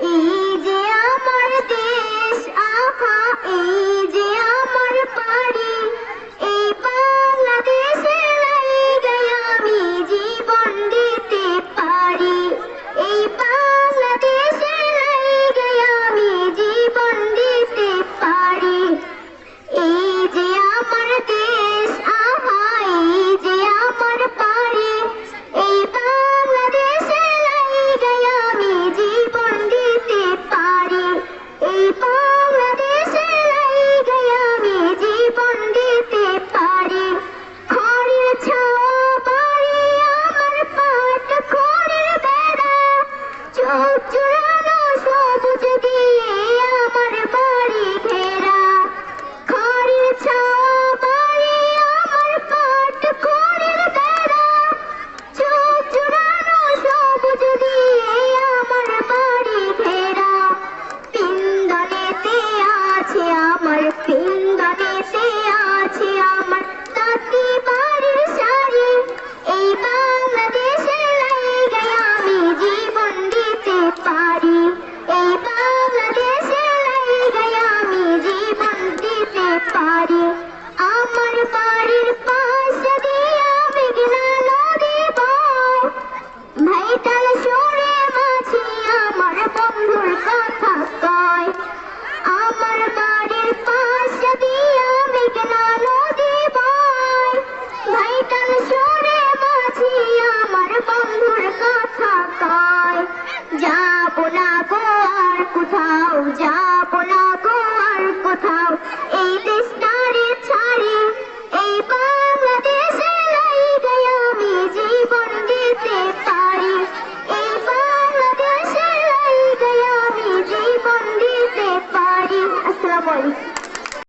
এই যে আমার দেশ, আহা এই যে আমার বাড়ি, এই বাংলাদেশের লাইগায় আমি জীবন দিতে পারি। এই বাংলাদেশের লাইগায় আমি জীবন দিতে পারি। এই যে আমার দেশ, আহা এই যে আমার বাড়ি, এই বাংলাদেশের লাইগায় আমি জীবন দিতে পারি। এই বাংলাদেশের লাইগায় আমি জীবন দিতে পারি। খড়ের ছাওয়া বাড়ি আমার পাট খড়ের বেড়া, চোখ জোড়ানো সবুজ দিয়ে আমার বাড়ি ঘেরা। খড়ের ছাওয়া বাড়ি আমার পাট খড়ের বেড়া, চোখ জোড়ানো সবুজ দিয়ে আমার বাড়ি ঘেরা। পিন্দনেতে আছে আমার, পিন্দনেতে আছে আমার তাঁতি বাড়ির শাড়ি। এই বাংলাদেশের লাইগায় আমি জীবন দিতে পারি। এই বাংলাদেশের লাইগায় আমি জীবন দিতে পারি। আমার বাড়ির পাশে দিয়া মেঘনা নদী বয়, ভাইটাল সুরে মাঝি আমার বন্ধুর কথা কয়। আমার বাড়ির পাশে দিয়া মেঘনা নদী বয়, ভাইটাল সুরে মাঝি আমার বন্ধুর কথা কয়। যাবো না গো আর কোথাও, যাবো না গো আর কোথাও, এই দেশটারে ছাড়ি। এই বাংলাদেশের লাইগায় আমি জীবন দিতে পারি। এই বাংলাদেশের লাইগায় আমি জীবন দিতে পারি। আসসালামু আলাইকুম।